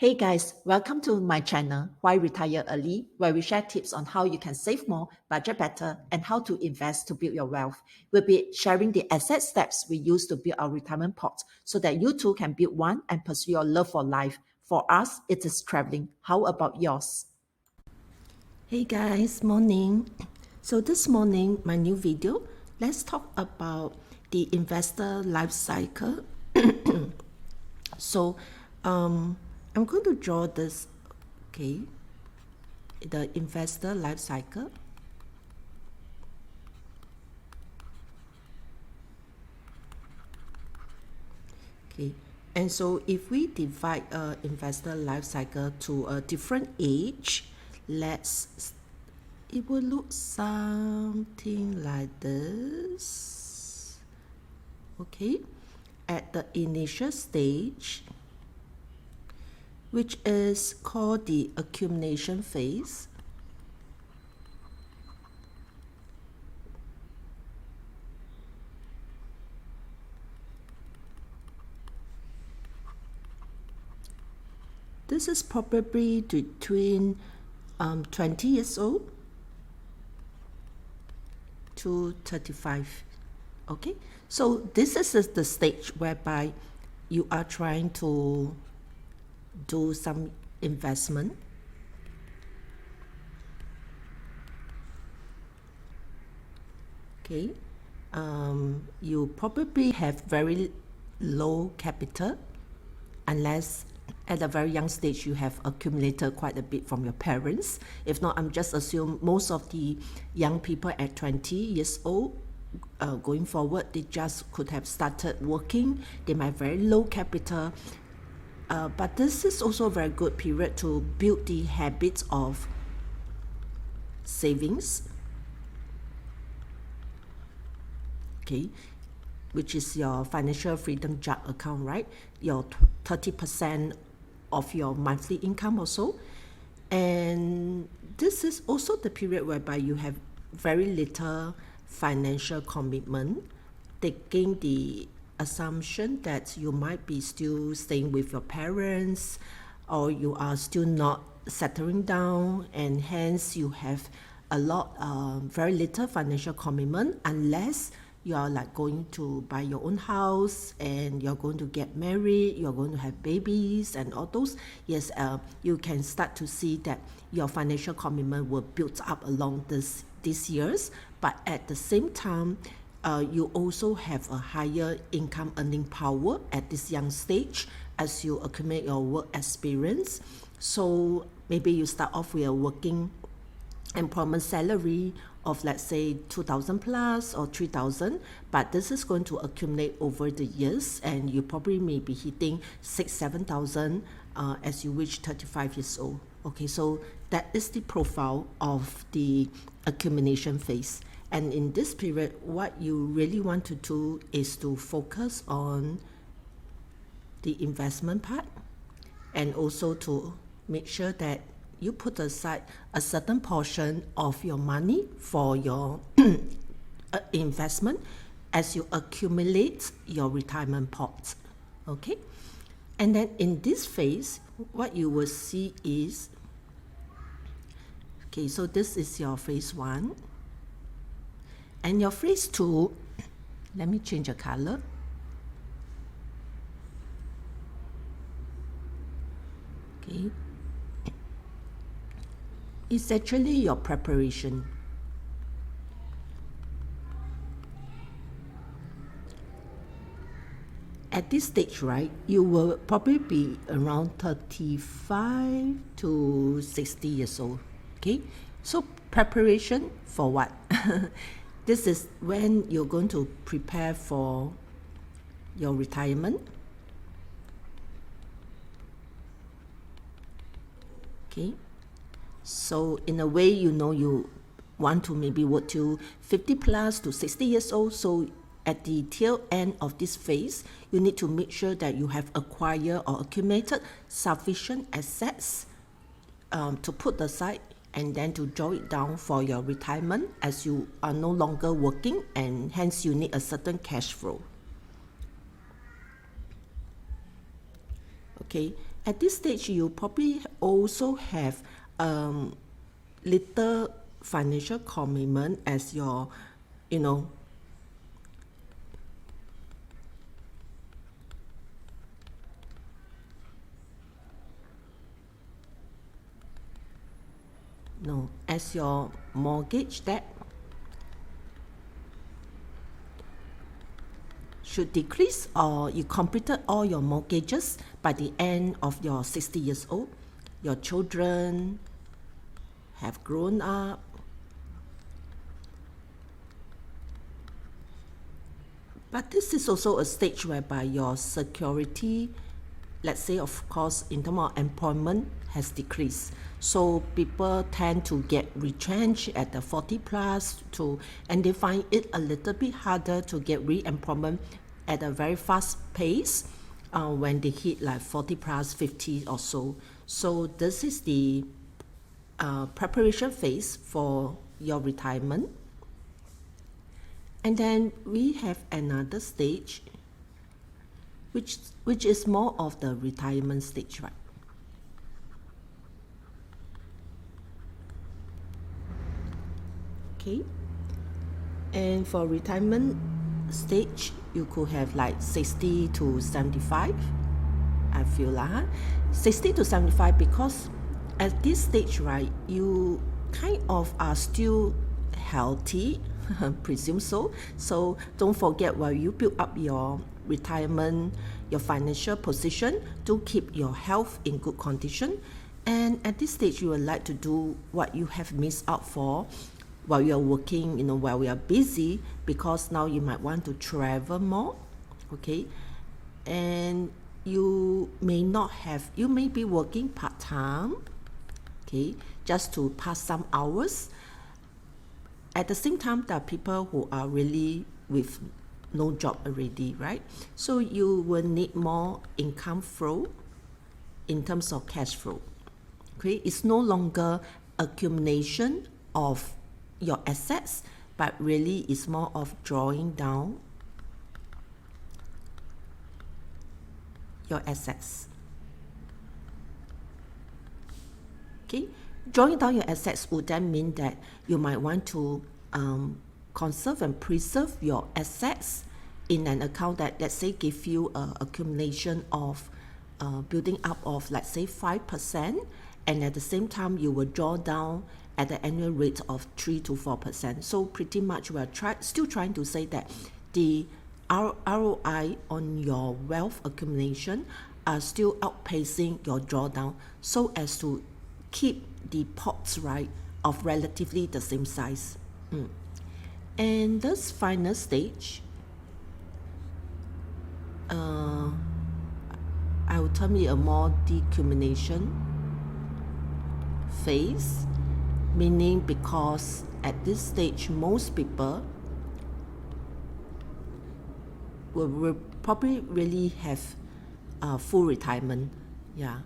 Hey guys, welcome to my channel, Why Retire Early, where we share tips on how you can save more, budget better, and how to invest to build your wealth. We'll be sharing the asset steps we use to build our retirement pot so that you too can build one and pursue your love for life. For us, it is traveling. How about yours? Hey guys, morning. So this morning, my new video, let's talk about the investor life cycle. So I'm going to draw this, okay, the investor life cycle. Okay, and so if we divide investor life cycle to a different age, it will look something like this. Okay, at the initial stage, which is called the accumulation phase. This is probably between 20 years old to 35. Okay, so this is the stage whereby you are trying to do some investment. Okay, you probably have very low capital unless at a very young stage you have accumulated quite a bit from your parents. If not, I'm just assume most of the young people at 20 years old going forward, they just could have started working. They might have very low capital, but this is also a very good period to build the habits of savings. Okay, which is your financial freedom jug account, right? Your 30% of your monthly income or so. And this is also the period whereby you have very little financial commitment, taking the assumption that you might be still staying with your parents or you are still not settling down, and hence you have a lot very little financial commitment unless you are like going to buy your own house and you're going to get married, you're going to have babies and all those. Yes, you can start to see that your financial commitment will build up along these years, but at the same time you also have a higher income earning power at this young stage as you accumulate your work experience. So maybe you start off with a working employment salary of, let's say, 2,000 plus or 3,000, but this is going to accumulate over the years, and you probably may be hitting 6,000-7,000 as you reach 35 years old. Okay, so that is the profile of the accumulation phase. And in this period, what you really want to do is to focus on the investment part, and also to make sure that you put aside a certain portion of your money for your investment as you accumulate your retirement pot. Okay, and then in this phase, what you will see is, okay, so this is your phase 1, and your phase 2, let me change the color. Okay, it's actually your preparation. At this stage, right, you will probably be around 35 to 60 years old. Okay, so preparation for what? This is when you're going to prepare for your retirement. Okay, so in a way, you know, you want to maybe work till 50 plus to 60 years old. So at the tail end of this phase, you need to make sure that you have acquired or accumulated sufficient assets to put aside, and then to draw it down for your retirement as you are no longer working, and hence you need a certain cash flow. Okay, At this stage, you probably also have little financial commitment as your, you know, no, as your mortgage debt should decrease, or you completed all your mortgages by the end of your 60 years old. Your children have grown up. But this is also a stage whereby your security, let's say of course in terms of employment, has decreased. So people tend to get retrenched at the 40 plus and they find it a little bit harder to get re-employment at a very fast pace when they hit like 40 plus 50 or so. So this is the preparation phase for your retirement. And then we have another stage which is more of the retirement stage, right? Okay, and for retirement stage, you could have like 60 to 75. I feel like 60 to 75, because at this stage, right, you kind of are still healthy, presume so. So don't forget, while you build up your retirement, your financial position, to keep your health in good condition. And at this stage, you would like to do what you have missed out for while you're working, while we are busy, because now you might want to travel more, okay? And you may be working part-time, okay, just to pass some hours. At the same time, there are people who are really with no job already, right? So you will need more income flow in terms of cash flow, okay? It's no longer accumulation of your assets, but really it's more of drawing down your assets. Okay, drawing down your assets would then mean that you might want to conserve and preserve your assets in an account that, let's say, give you an accumulation of building up of, let's say, 5%, and at the same time you will draw down at the annual rate of 3 to 4%. So pretty much we're still trying to say that the ROI on your wealth accumulation are still outpacing your drawdown, so as to keep the pots, right, of relatively the same size. And this final stage, I would term it a more decumulation phase, meaning because at this stage most people will probably really have full retirement, yeah,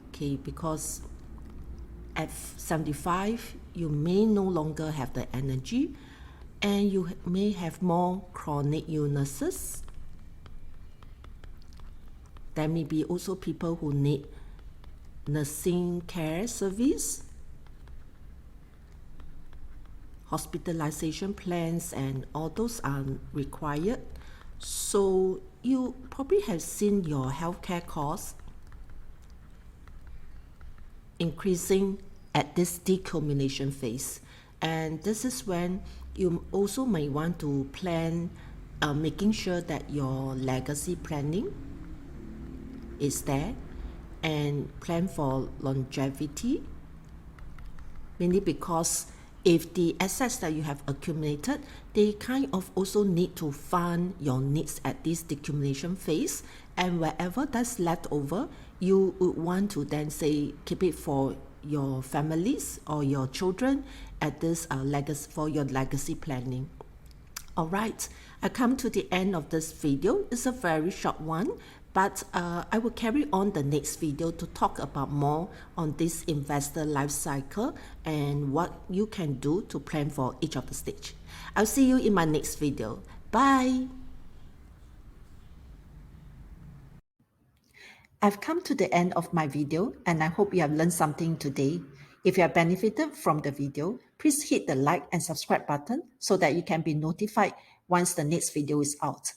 okay, because at 75 you may no longer have the energy, and you may have more chronic illnesses. There may be also people who need nursing care service, hospitalization plans, and all those are required. So you probably have seen your healthcare costs increasing at this decumulation phase, and this is when you also may want to plan, making sure that your legacy planning is there, and plan for longevity, mainly because if the assets that you have accumulated, they kind of also need to fund your needs at this decumulation phase, and wherever that's left over, you would want to then say keep it for your families or your children at this legacy, for your legacy planning. All right, I come to the end of this video. It's a very short one, but I will carry on the next video to talk about more on this investor life cycle and what you can do to plan for each of the stage. I'll see you in my next video. Bye. I've come to the end of my video and I hope you have learned something today. If you have benefited from the video, please hit the like and subscribe button so that you can be notified once the next video is out.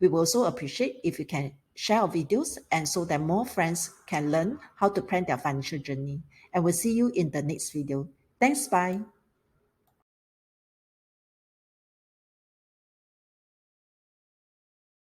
We will also appreciate if you can share our videos and so that more friends can learn how to plan their financial journey. And we'll see you in the next video. Thanks, bye.